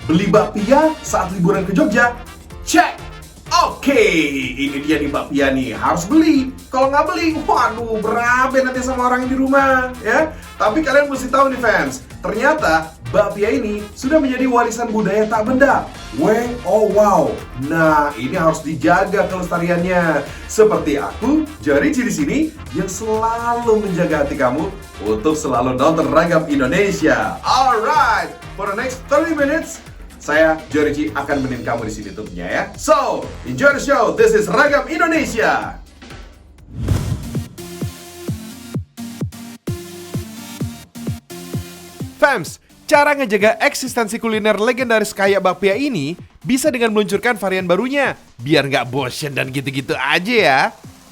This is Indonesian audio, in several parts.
Beli bakpia saat liburan ke Jogja? Cek! Oke, ini dia nih bakpia nih, harus beli. Kalau nggak beli, waduh, berabe nanti sama orang yang di rumah, ya. Tapi kalian mesti tahu nih fans, ternyata bakpia ini sudah menjadi warisan budaya tak benda. Oh wow. Nah, ini harus dijaga kelestariannya. Seperti aku, Jarici di sini yang selalu menjaga hati kamu untuk selalu nonton Ragam Indonesia. Alright, for the next 30 minutes, saya, Jarici, akan menemani kamu di sini tentunya ya. So, enjoy the show. This is Ragam Indonesia. Fams, cara ngejaga eksistensi kuliner legendaris kayak bakpia ini bisa dengan meluncurkan varian barunya, biar nggak bosen dan gitu-gitu aja ya.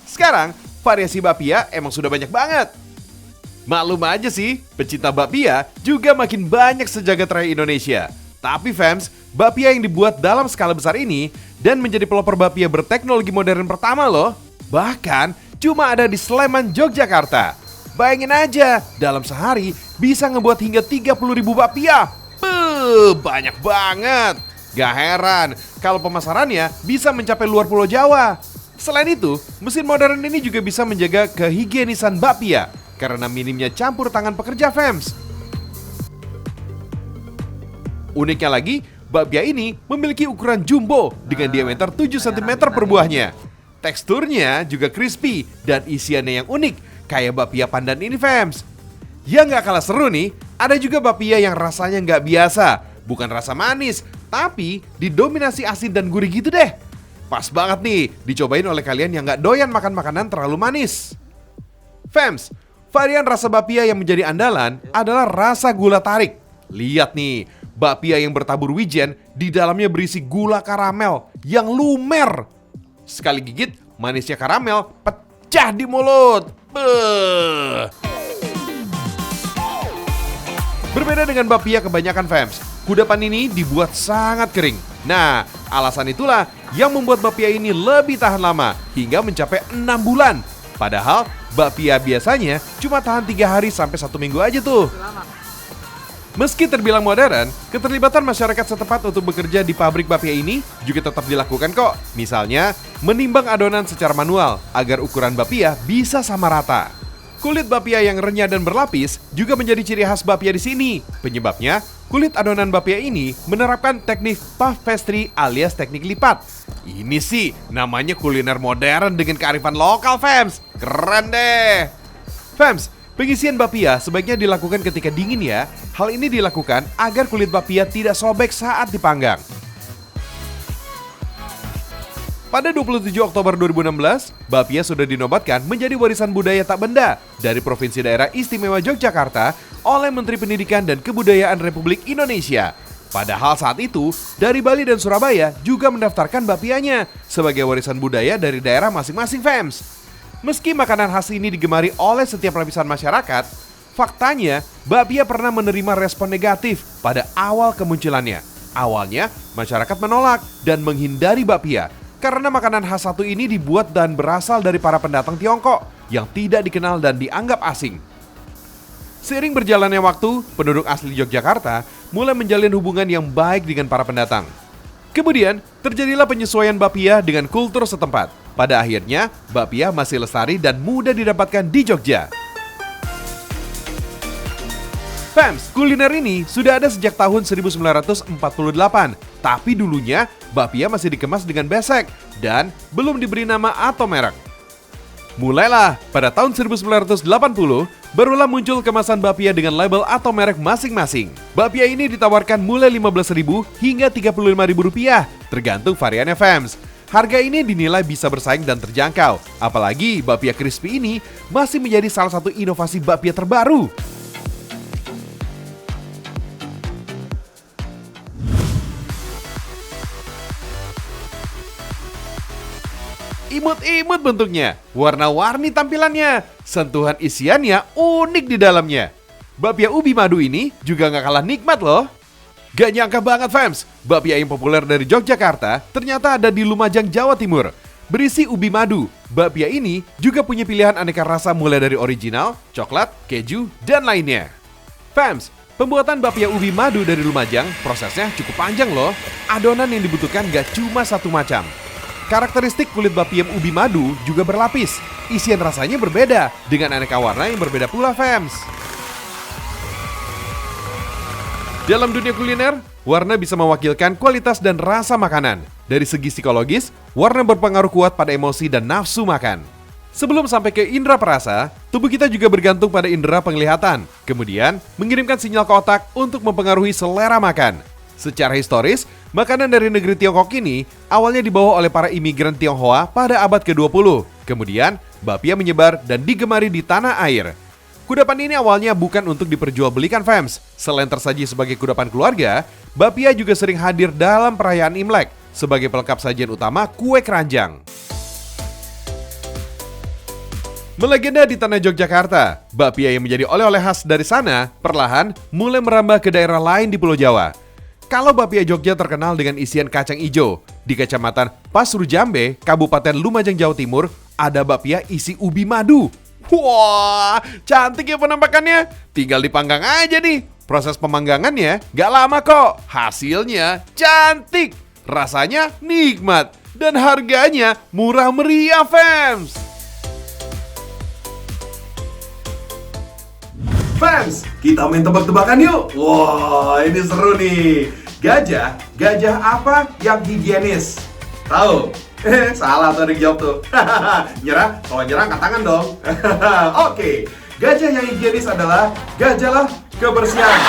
Sekarang, variasi bakpia emang sudah banyak banget. Maklum aja sih, pecinta bakpia juga makin banyak sejagat raya Indonesia. Tapi fams, bakpia yang dibuat dalam skala besar ini dan menjadi pelopor bakpia berteknologi modern pertama loh. Bahkan cuma ada di Sleman, Yogyakarta. Bayangin aja, dalam sehari bisa ngebuat hingga 30.000 bakpia. Banyak banget. Gak heran kalau pemasarannya bisa mencapai luar Pulau Jawa. Selain itu, mesin modern ini juga bisa menjaga kehigienisan bakpia karena minimnya campur tangan pekerja fams. Uniknya lagi, bakpia ini memiliki ukuran jumbo dengan diameter 7 cm per buahnya. Teksturnya juga crispy dan isiannya yang unik, kayak bakpia pandan ini fams. Yang nggak kalah seru nih, ada juga bakpia yang rasanya nggak biasa. Bukan rasa manis, tapi didominasi asin dan gurih gitu deh. Pas banget nih, dicobain oleh kalian yang nggak doyan makan makanan terlalu manis. Fams, varian rasa bakpia yang menjadi andalan adalah rasa gula tarik. Lihat nih, bakpia yang bertabur wijen di dalamnya berisi gula karamel yang lumer. Sekali gigit, manisnya karamel pecah di mulut. Berbeda dengan bakpia kebanyakan fams, kudapan ini dibuat sangat kering. Nah, alasan itulah yang membuat bakpia ini lebih tahan lama hingga mencapai 6 bulan. Padahal bakpia biasanya cuma tahan 3 hari sampai 1 minggu aja tuh. Meski terbilang modern, keterlibatan masyarakat setempat untuk bekerja di pabrik bakpia ini juga tetap dilakukan kok. Misalnya, menimbang adonan secara manual agar ukuran bakpia bisa sama rata. Kulit bakpia yang renyah dan berlapis juga menjadi ciri khas bakpia di sini. Penyebabnya, kulit adonan bakpia ini menerapkan teknik puff pastry alias teknik lipat. Ini sih namanya kuliner modern dengan kearifan lokal, fams. Keren deh. Fams, pengisian bakpia sebaiknya dilakukan ketika dingin ya. Hal ini dilakukan agar kulit bakpia tidak sobek saat dipanggang. Pada 27 Oktober 2016, bakpia sudah dinobatkan menjadi warisan budaya tak benda dari Provinsi Daerah Istimewa Yogyakarta oleh Menteri Pendidikan dan Kebudayaan Republik Indonesia. Padahal saat itu, dari Bali dan Surabaya juga mendaftarkan bakpianya sebagai warisan budaya dari daerah masing-masing fams. Meski makanan khas ini digemari oleh setiap lapisan masyarakat, faktanya bakpia pernah menerima respon negatif pada awal kemunculannya. Awalnya, masyarakat menolak dan menghindari bakpia karena makanan khas satu ini dibuat dan berasal dari para pendatang Tiongkok yang tidak dikenal dan dianggap asing. Seiring berjalannya waktu, penduduk asli Yogyakarta mulai menjalin hubungan yang baik dengan para pendatang. Kemudian, terjadilah penyesuaian bakpia dengan kultur setempat. Pada akhirnya, bakpia masih lestari dan mudah didapatkan di Jogja. Fams, kuliner ini sudah ada sejak tahun 1948, tapi dulunya bakpia masih dikemas dengan besek dan belum diberi nama atau merek. Mulailah pada tahun 1980, barulah muncul kemasan bakpia dengan label atau merek masing-masing. Bakpia ini ditawarkan mulai Rp15.000 hingga Rp35.000, tergantung variannya fams. Harga ini dinilai bisa bersaing dan terjangkau, apalagi bakpia crispy ini masih menjadi salah satu inovasi bakpia terbaru. Imut-imut bentuknya, warna-warni tampilannya, sentuhan isiannya unik di dalamnya. Bakpia ubi madu ini juga gak kalah nikmat loh. Gak nyangka banget fams, bakpia yang populer dari Yogyakarta ternyata ada di Lumajang, Jawa Timur. Berisi ubi madu, bakpia ini juga punya pilihan aneka rasa mulai dari original, coklat, keju, dan lainnya. Fams, Pembuatan bapia ubi madu dari Lumajang prosesnya cukup panjang loh. Adonan yang dibutuhkan gak cuma satu macam. Karakteristik kulit bapia ubi madu juga berlapis. Isian rasanya berbeda dengan aneka warna yang berbeda pula, fams. Dalam dunia kuliner, warna bisa mewakilkan kualitas dan rasa makanan. Dari segi psikologis, warna berpengaruh kuat pada emosi dan nafsu makan. Sebelum sampai ke indera perasa, tubuh kita juga bergantung pada indera penglihatan. Kemudian, mengirimkan sinyal ke otak untuk mempengaruhi selera makan. Secara historis, makanan dari negeri Tiongkok ini awalnya dibawa oleh para imigran Tionghoa pada abad ke-20. Kemudian, bapia menyebar dan digemari di tanah air. Kudapan ini awalnya bukan untuk diperjualbelikan, fams. Selain tersaji sebagai kudapan keluarga, bapia juga sering hadir dalam perayaan Imlek sebagai pelengkap sajian utama kue keranjang. Melegenda di tanah Yogyakarta, bapia yang menjadi oleh-oleh khas dari sana perlahan mulai merambah ke daerah lain di Pulau Jawa. Kalau bapia Jogja terkenal dengan isian kacang ijo, di Kecamatan Pasru Jambe, Kabupaten Lumajang, Jawa Timur, ada bapia isi ubi madu. Wah, cantik ya penampakannya. Tinggal dipanggang aja nih. Proses pemanggangannya gak lama kok. Hasilnya cantik, rasanya nikmat, dan harganya murah meriah, fams. Fans, kita main tebak-tebakan yuk. Wah, ini seru nih. Gajah apa yang higienis? Tahu? Salah tuh yang jawab tuh. Nyerah? Kalau nyerah angkat tangan dong. Oke, gajah yang higienis adalah gajah kebersihan.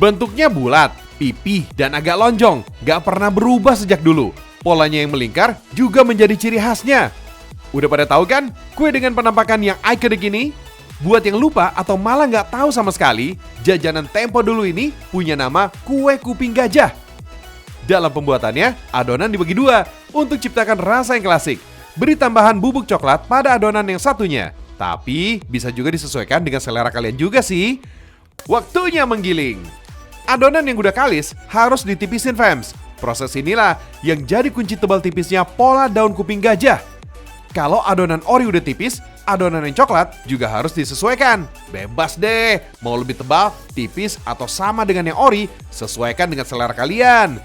Bentuknya bulat, pipih, dan agak lonjong. Gak pernah berubah sejak dulu. Polanya yang melingkar juga menjadi ciri khasnya. Udah pada tahu kan kue dengan penampakan yang ikonik ini? Buat yang lupa atau malah gak tahu sama sekali, jajanan Tempo dulu ini punya nama kue kuping gajah. Dalam pembuatannya, adonan dibagi dua untuk ciptakan rasa yang klasik. Beri tambahan bubuk coklat pada adonan yang satunya. Tapi bisa juga disesuaikan dengan selera kalian juga sih. Waktunya menggiling. Adonan yang udah kalis harus ditipisin, fams. Proses inilah yang jadi kunci tebal tipisnya pola daun kuping gajah. Kalau adonan ori udah tipis, adonan yang coklat juga harus disesuaikan. Bebas deh, mau lebih tebal, tipis, atau sama dengan yang ori, sesuaikan dengan selera kalian.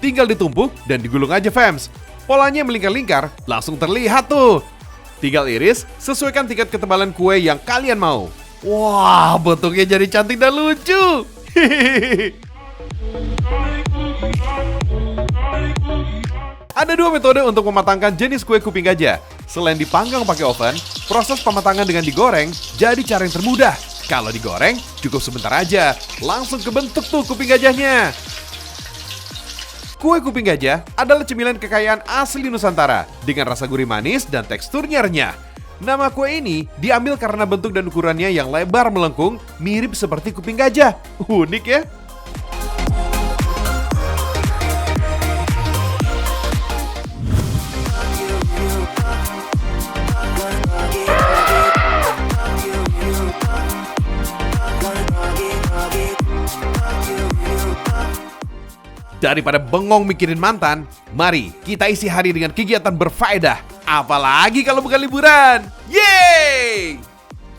Tinggal ditumpuk dan digulung aja, fams. Polanya melingkar-lingkar, langsung terlihat tuh. Tinggal iris, sesuaikan tingkat ketebalan kue yang kalian mau. Wah, bentuknya jadi cantik dan lucu. Ada dua metode untuk mematangkan jenis kue kuping gajah. Selain dipanggang pakai oven, proses pematangan dengan digoreng jadi cara yang termudah. Kalau digoreng, cukup sebentar aja, langsung kebentuk tuh kuping gajahnya. Kue kuping gajah adalah cemilan kekayaan asli Nusantara dengan rasa gurih manis dan teksturnya renyah. Nama kue ini diambil karena bentuk dan ukurannya yang lebar melengkung, mirip seperti kuping gajah. Unik ya? Daripada bengong mikirin mantan, mari kita isi hari dengan kegiatan berfaedah. Apalagi kalau bukan liburan. Yeay!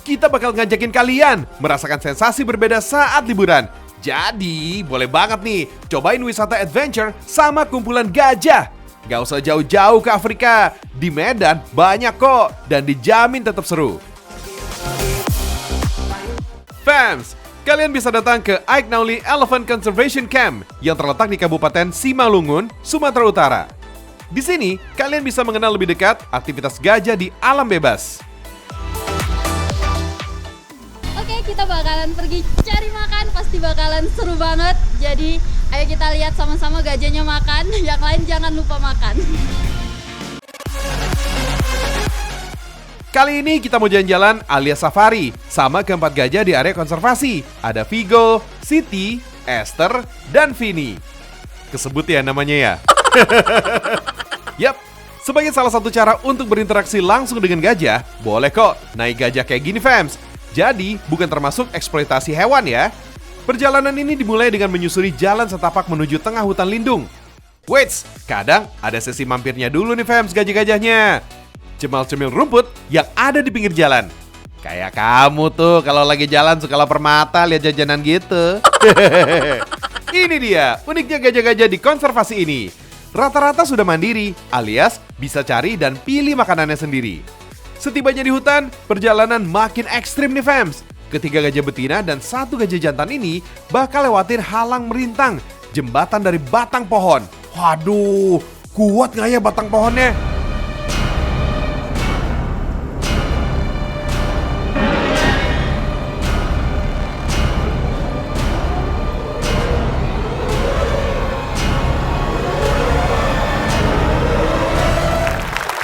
Kita bakal ngajakin kalian merasakan sensasi berbeda saat liburan. Jadi, boleh banget nih cobain wisata adventure sama kumpulan gajah. Gak usah jauh-jauh ke Afrika. Di Medan banyak kok dan dijamin tetap seru. Fans, kalian bisa datang ke Aik Nauli Elephant Conservation Camp yang terletak di Kabupaten Simalungun, Sumatera Utara. Di sini, kalian bisa mengenal lebih dekat aktivitas gajah di alam bebas. Oke, kita bakalan pergi cari makan, pasti bakalan seru banget. Jadi, ayo kita lihat sama-sama gajahnya makan, yang lain jangan lupa makan. Kali ini kita mau jalan-jalan alias safari sama keempat gajah di area konservasi. Ada Vigo, Siti, Esther, dan Vini. Kesebut ya namanya ya? Yap, sebagai salah satu cara untuk berinteraksi langsung dengan gajah, boleh kok naik gajah kayak gini, fams. Jadi, bukan termasuk eksploitasi hewan ya. Perjalanan ini dimulai dengan menyusuri jalan setapak menuju tengah hutan lindung. Wait, kadang ada sesi mampirnya dulu nih fams gajah-gajahnya. Cemal-cemil rumput yang ada di pinggir jalan. Kayak kamu tuh kalau lagi jalan suka lapar mata lihat jajanan gitu. Ini dia uniknya gajah-gajah di konservasi ini. Rata-rata sudah mandiri alias bisa cari dan pilih makanannya sendiri. Setibanya di hutan, perjalanan makin ekstrim nih fams. Ketiga gajah betina dan satu gajah jantan ini bakal lewatin halang merintang, jembatan dari batang pohon. Waduh, kuat nggak ya batang pohonnya?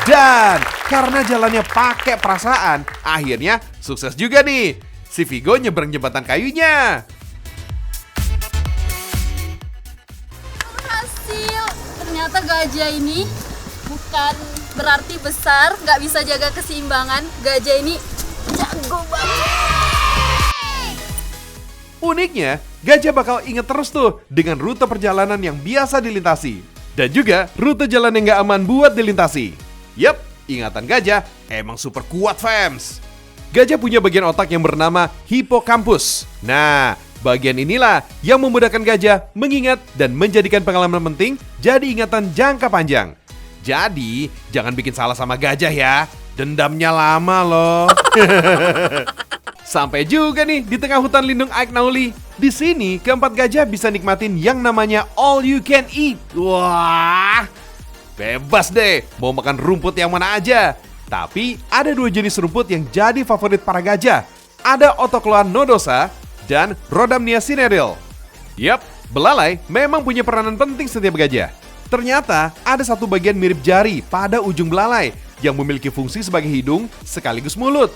Dan karena jalannya pakai perasaan, akhirnya sukses juga nih. Si Vigo nyebrang jembatan kayunya. Hasil, ternyata gajah ini bukan berarti besar, nggak bisa jaga keseimbangan. Gajah ini jago banget. Uniknya, gajah bakal inget terus tuh dengan rute perjalanan yang biasa dilintasi. Dan juga rute jalan yang nggak aman buat dilintasi. Yap, ingatan gajah emang super kuat fams. Gajah punya bagian otak yang bernama hipokampus. Nah, bagian inilah yang memudahkan gajah mengingat dan menjadikan pengalaman penting jadi ingatan jangka panjang. Jadi, jangan bikin salah sama gajah ya. Dendamnya lama loh. Sampai juga nih di tengah hutan lindung Aeknauli. Di sini keempat gajah bisa nikmatin yang namanya all you can eat. Wah, bebas deh mau makan rumput yang mana aja. Tapi ada dua jenis rumput yang jadi favorit para gajah. Ada Otocloa nodosa dan Rhodamnia cinereal. Yap, belalai memang punya peranan penting setiap gajah. Ternyata ada satu bagian mirip jari pada ujung belalai yang memiliki fungsi sebagai hidung sekaligus mulut.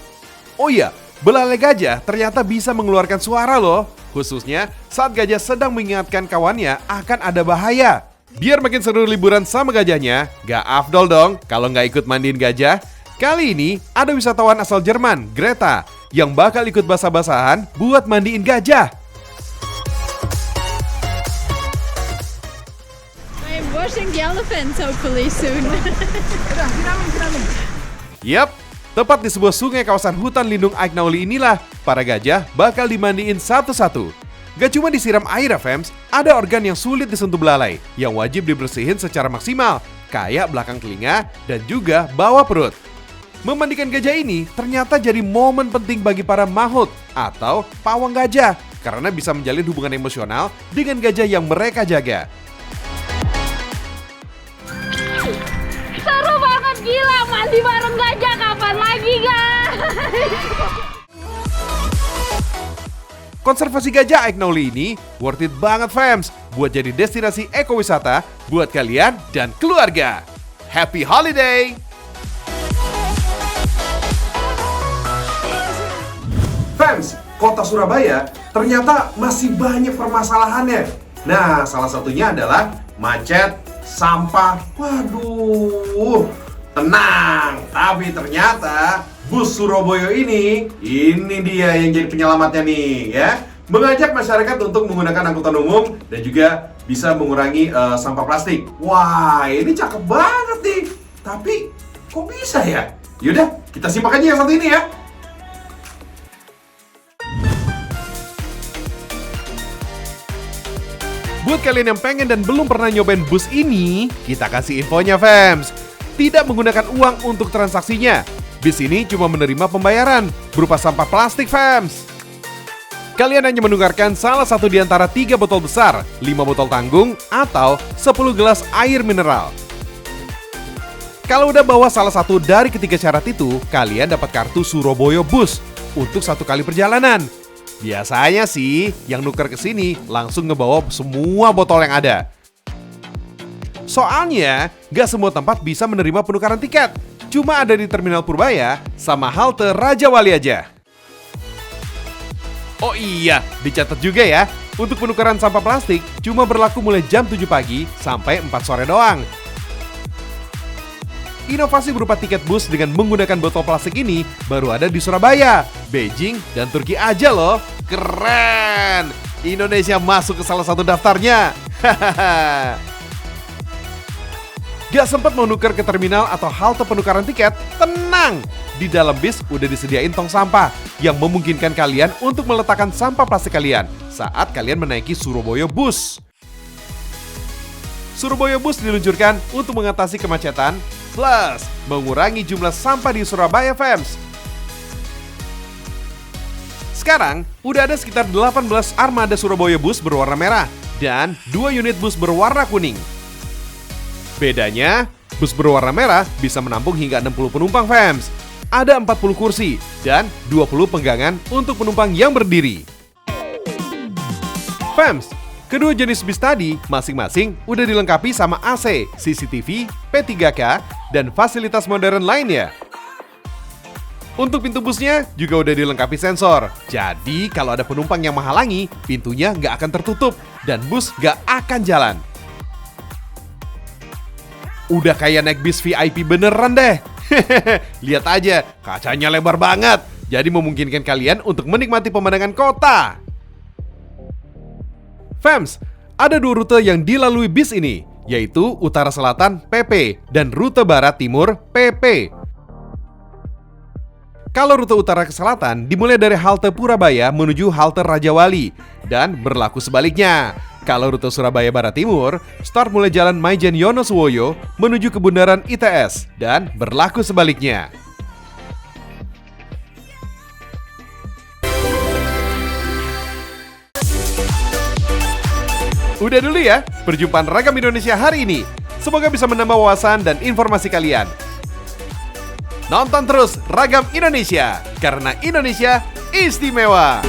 Oh iya, belalai gajah ternyata bisa mengeluarkan suara loh. Khususnya saat gajah sedang mengingatkan kawannya akan ada bahaya. Biar makin seru liburan sama gajahnya, gak afdol dong kalau nggak ikut mandiin gajah. Kali ini ada wisatawan asal Jerman, Greta, yang bakal ikut basah-basahan buat mandiin gajah. I'm washing the elephants hopefully soon. Yap, tepat di sebuah sungai kawasan hutan lindung Aeknauli inilah para gajah bakal dimandiin satu-satu. Gak cuma disiram air ya fams, ada organ yang sulit disentuh belalai yang wajib dibersihin secara maksimal, kayak belakang telinga dan juga bawah perut. Memandikan gajah ini ternyata jadi momen penting bagi para mahout atau pawang gajah karena bisa menjalin hubungan emosional dengan gajah yang mereka jaga. Seru banget, gila, mandi bareng gajah kapan lagi guys? Konservasi gajah Aeknauli ini worth it banget fams buat jadi destinasi ekowisata buat kalian dan keluarga. Happy holiday! Fans, kota Surabaya ternyata masih banyak permasalahannya. Nah, salah satunya adalah macet, sampah. Waduh, tenang. Tapi ternyata bus Surabaya ini dia yang jadi penyelamatnya nih ya. Mengajak masyarakat untuk menggunakan angkutan umum dan juga bisa mengurangi sampah plastik. Wah, ini cakep banget nih. Tapi kok bisa ya? Yaudah, kita simak aja yang satu ini ya. Buat kalian yang pengen dan belum pernah nyobain bus ini, kita kasih infonya fams. Tidak menggunakan uang untuk transaksinya. Bis ini cuma menerima pembayaran berupa sampah plastik fams. Kalian hanya menukarkan salah satu di antara 3 botol besar, 5 botol tanggung, atau 10 gelas air mineral. Kalau udah bawa salah satu dari ketiga syarat itu, kalian dapat kartu Surabaya Bus untuk 1 kali perjalanan. Biasanya sih, yang nuker ke sini langsung ngebawa semua botol yang ada. Soalnya, nggak semua tempat bisa menerima penukaran tiket. Cuma ada di Terminal Purbaya sama halte Raja Wali aja. Oh iya, dicatat juga ya, untuk penukaran sampah plastik cuma berlaku mulai jam 7 pagi sampai 4 sore doang. Inovasi berupa tiket bus dengan menggunakan botol plastik ini baru ada di Surabaya, Beijing, dan Turki aja loh. Keren! Indonesia masuk ke salah satu daftarnya. Gak sempat mau nuker ke terminal atau halte penukaran tiket? Tenang! Di dalam bis udah disediain tong sampah yang memungkinkan kalian untuk meletakkan sampah plastik kalian saat kalian menaiki Surabaya Bus. Surabaya Bus diluncurkan untuk mengatasi kemacetan plus mengurangi jumlah sampah di Surabaya Fams. Sekarang, udah ada sekitar 18 armada Surabaya Bus berwarna merah dan 2 unit bus berwarna kuning. Bedanya, bus berwarna merah bisa menampung hingga 60 penumpang Fams. Ada 40 kursi dan 20 penggangan untuk penumpang yang berdiri. Fams, kedua jenis bis tadi masing-masing udah dilengkapi sama AC, CCTV, P3K, dan fasilitas modern lainnya. Untuk pintu busnya juga udah dilengkapi sensor. Jadi kalau ada penumpang yang menghalangi, pintunya nggak akan tertutup dan bus nggak akan jalan. Udah kayak naik bis VIP beneran deh. Lihat aja, kacanya lebar banget. Jadi memungkinkan kalian untuk menikmati pemandangan kota. Fams, ada 2 rute yang dilalui bis ini, yaitu Utara Selatan PP dan Rute Barat Timur PP. Kalau rute utara ke selatan dimulai dari halte Purabaya menuju halte Rajawali dan berlaku sebaliknya. Kalau rute Surabaya Barat Timur, start mulai Jalan Maijen Yonosuwoyo menuju ke Bundaran ITS dan berlaku sebaliknya. Udah dulu ya, perjumpaan Ragam Indonesia hari ini. Semoga bisa menambah wawasan dan informasi kalian. Nonton terus Ragam Indonesia, karena Indonesia istimewa.